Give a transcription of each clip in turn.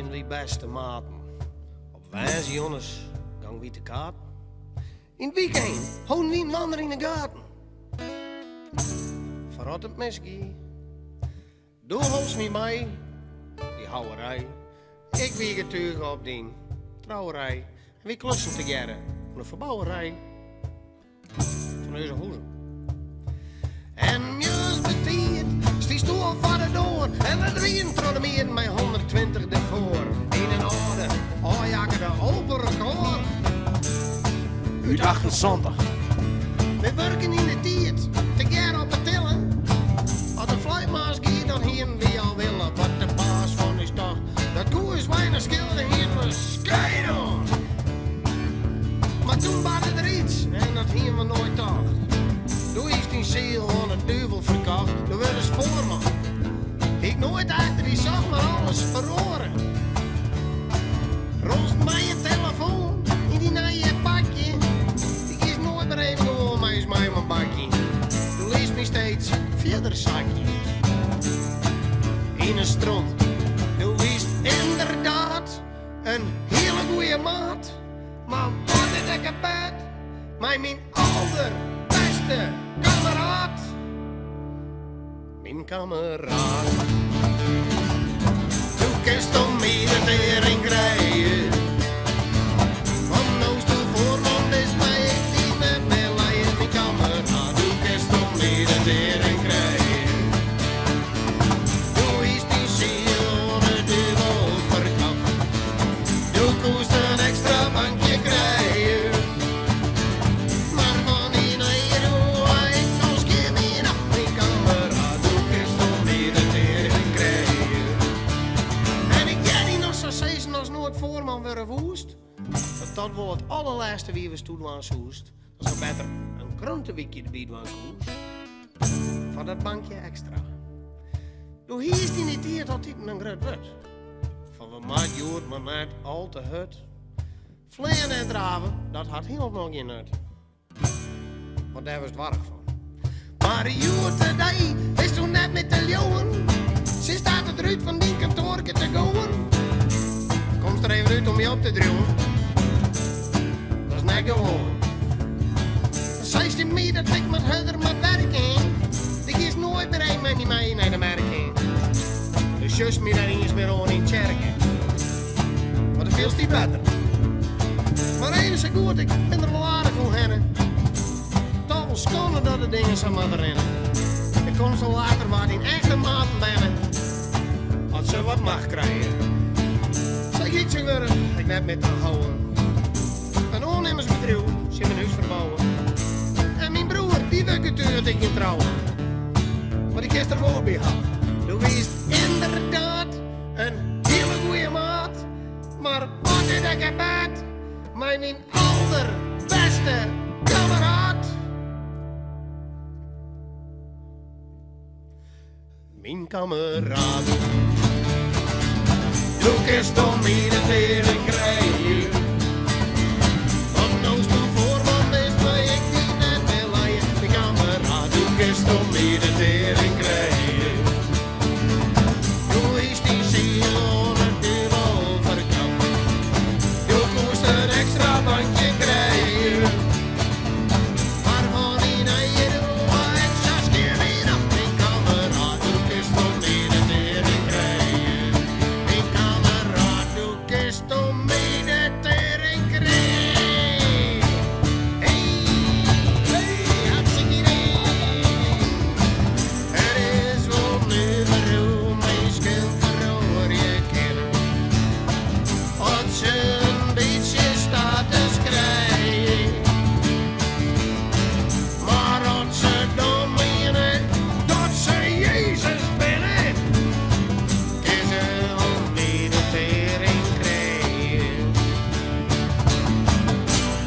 hien wie beste maten. Op wijze jongens gang wie te kaart. In het weekend houden wie een wandeling in de gaten. Verrot het meskie. Doe hols niet mij, die houwerij. Ik wie getuige op die trouwerij. En wie klussen together van de verbouwerij van onze hoezen. En juist betiert stie stoel voor de door. En we drieën tronnen meer met 120 ervoor. In een orde, jakken de open record. Uit 78. We werken in de tijd, together op de tillen. Als de fluitmaas gaat, dan hier wie al willen. Wat de baas van is toch, dat koe is weinig schilder, hier was skijden. Maar toen waren er iets, en dat hier we nooit dacht. Toen is die ziel aan het duivel verkocht, toen werd eens voorman. Ik nooit achter die zag, maar alles verloren. Rost mij je telefoon, in die naar je pakje. Ik is nooit meer even gewoon, maar is mij mijn bakje. Toen leest me steeds verder zakje. In een stront, toen is inderdaad een hele goeie maat. Maar wat is ik kapot? Mijn allerbeste kameraad. Mijn kameraad. Toen kist om mij de tering krijgen. Van noost toe voorman is mij ik niet met mij leien. Mijn kameraad. Toen kist om mij de tering krijgen. Toen is die ziel de duivel verkocht. Toen koest een extra bankje krijgen. Maar van die euro ik nog keer meer op mijn kameraad. Toen kist om mij de tering krijgen. En ik jij die nog zo zezen als nooit voorman weer woest. Dat wordt het allerlaatste wie we stoelen aan soest. Dat is nog beter een krantenweekje erbij doen aan koers. Van dat bankje extra. Doe hier is die niet hier dat dit een groot wordt. Van we maat jood, maar net al te hut. Vleien en draven, dat had heel nog geen nut. Want daar was het warrig van. Maar de jood today is toen net met de leeuwen. Ze staat het eruit van die kantoorke te gaan. Komt er even uit om je op te druwen. Dat is net gewoon. 16 meter dat ik met huider met werk in. Die is nooit meer een met die mee naar de merk in. Dus just meer dan eens meer gewoon in kerken. Maar dat feels niet beter. Maar één is goed, ik ben er wel aardig voor hennen. Toch wel schonen dat de dingen zo maar rennen. Ik kom zo later wat in echte maten binnen. Als ze wat mag krijgen. Zeg ik ze weer, ik net met te houden. Een ondernemersbedrijf, ze hebben een huis verbouwen. En mijn broer, die wil natuurlijk ik niet trouwen. Maar die gisteren wel bij had. Toen is inderdaad een hele goeie maat. Maar wat is dat gebeurd? Mijn allerbeste kameraad. Mijn kameraad. Toen kist om mij de tering krijgen. Van noost toe voorman is mij ik niet net meer leien. Mijn kameraad. Toen kist om mij de tering krijgen. Toen is die ziel onder de wal verkocht. Toen moest een extra bankje krijgen. Maar van die euro ik 6 keer weer op mijn kameraad. Toen kist om mij de tering krijgen. Mijn kameraad, toen kist om mij de tering krijgen. Hey, hartstikke idee. Er is wel nu waarom mijn schuld verhoor je kennen. Als ze een beetje status krijgen. Maar als ze dan menen dat ze Jezus binnen, is ze om die de tering krijgen.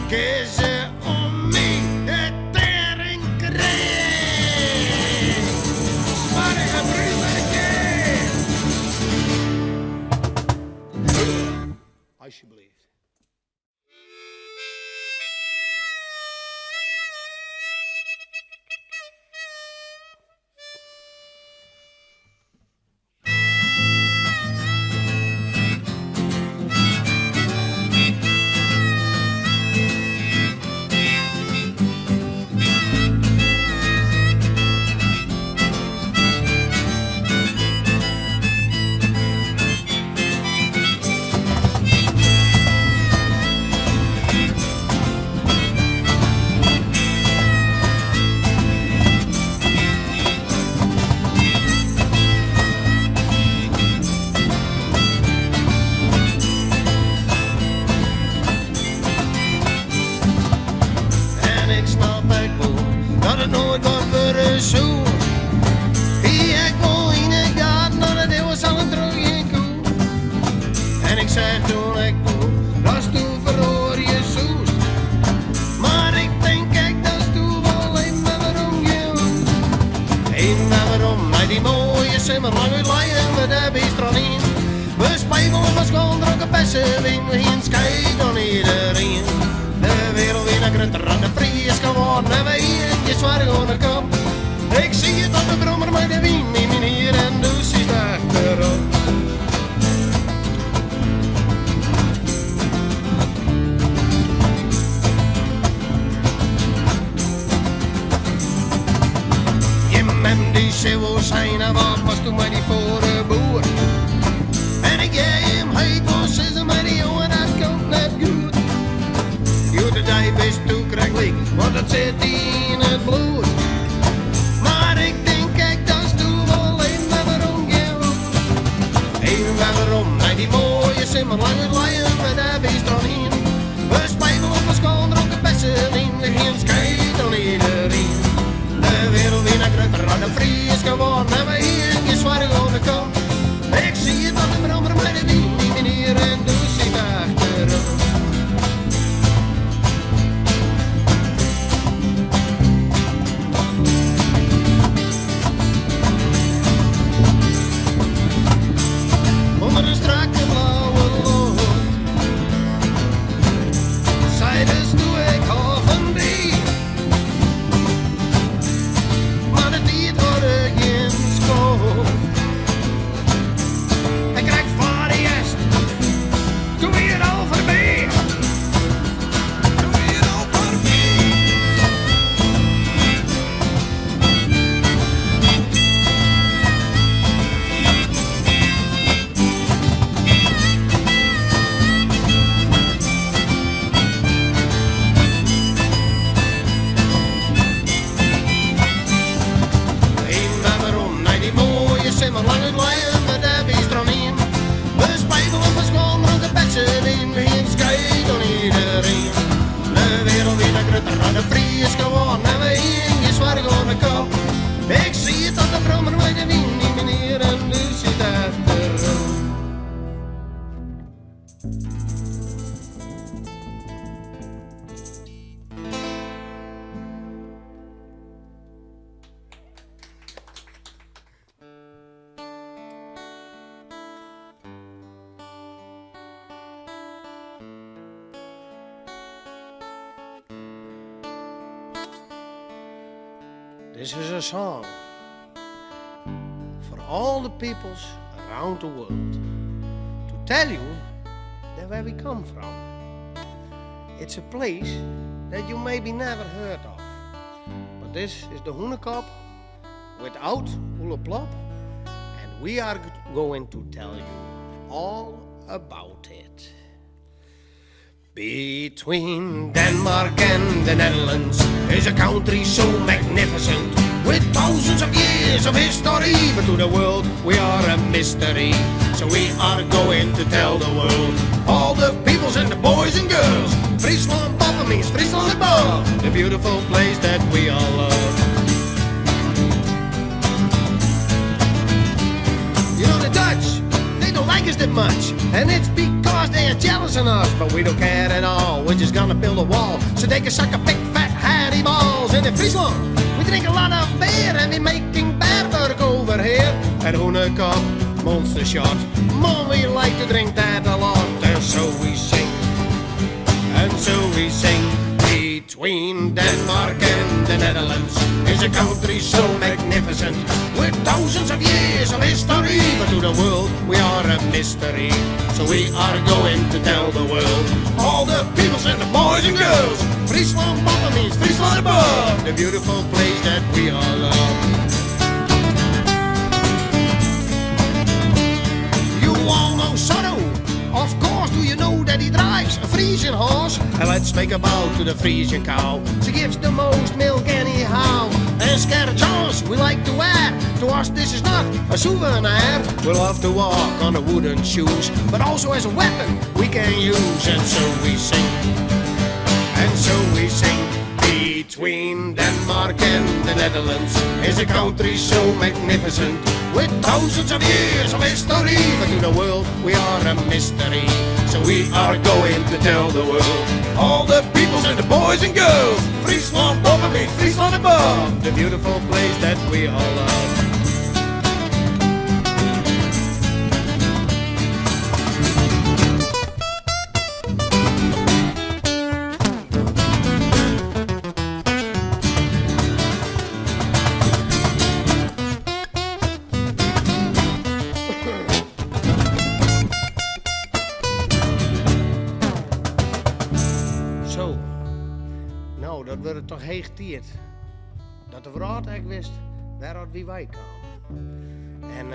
Is ze om mij de tering krijgen. Maar ik heb alsjeblieft. zo. Ik wil in de gaten, nou dat was al een terug in koe. En ik zeg toen ik woe, dat is toen verloor je zoest. Maar ik denk kijk, dat is toen wel een waarom je hoest. Een waarom, mij die mooie simmer lang uit leien met de bistronien. We spijbelen van schoon, dronken bessen, wien we geen skijt aan iedereen. De wereld in een grutter aan de vries geworden en wij in je zware Hûnekop. Ik zie het op de brommer met de wien, neem je hier en doe ziet achterop. Je mem die zeeuw zijn en wat was toen maar die voor de boer. En ik jij hem heet was, is er maar die jongen dat komt net goed. Goede dag is toekrijgelijk, want dat zit in het bloed. Maar ik denk kijk, dat is toen wel een waarom je hoeft. Een waarom, mij die mooie simmer lang uit leien met de bistronien. We spijbelen van schoon, dronken bessen, in de geen skijt aan iedereen. De wereld in een grutter aan de vries geworden en wij in je zware Hûnekop. Ik zie het op de brommer met de wien, die meneer en doe ziet achterop. Onder een strakke blauwe lucht, zij dus doe ik half een drie. Maar de tijd wordt geen school. Ik krijg voor de jest, doe weer al voorbij. Doe weer al voorbij. Simmer lang uit leien met de bistronien. We spijbelen van schoon, dronken bessen, in geen skijt aan iedereen. De wereld in een grutter aan de vries geworden en wij in je zware Hûnekop. Ik zie het op de brommer met de wien, die meneer en nu zit achterop. This is a song for all the peoples around the world to tell you that where we come from. It's a place that you maybe never heard of, but this is the Hûnekop without Hûleplop, and we are going to tell you all about it. Between Denmark and the Netherlands is a country so magnificent, with thousands of years of history, but to the world we are a mystery. So we are going to tell the world, all the peoples and the boys and girls, Fryslân papa means Fryslân above, the beautiful place that we all love. You know the Dutch, they don't like us that much, and it's because they are jealous of us, but we don't care at all. We're just gonna build a wall so they can suck a big fat hatty balls. And in Fryslân, we drink a lot of beer and we're making bad work over here. At Hûnekop, monster shot, mom, we like to drink that a lot. And so we sing, and so we sing. Between Denmark and the Netherlands is a country so magnificent, with thousands of years of history, but to the world we are a mystery. So we are going to tell the world, all the peoples and the boys and girls, Fryslân papa means Fryslân above, the beautiful place that we all love. You all know Soddo, of course. Do you know that he drives a Frisian horse? And let's make a bow to the Frisian cow. She gives the most milk anyhow. And scarjons we like to wear. To us this is not a souvenir. We'll have to walk on the wooden shoes, but also as a weapon we can use. And so we sing, and so we sing. Between between Denmark and the Netherlands is a country so magnificent, with thousands of years of history. But to the world we are a mystery, so we are going to tell the world, all the peoples and the boys and girls, Fryslân boven me, Fryslân above, the beautiful place that we all love. Zo, nou, dat wordt toch heeg tijd. Dat de vrouw eigenlijk wist waaruit wie wij kwamen. En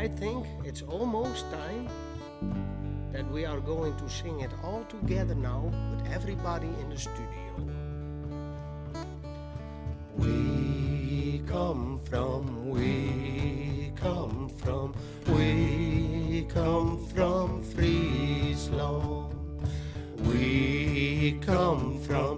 I think it's almost time that we are going to sing it all together now with everybody in the studio. We come from, we come from, we come from Fryslân. We come from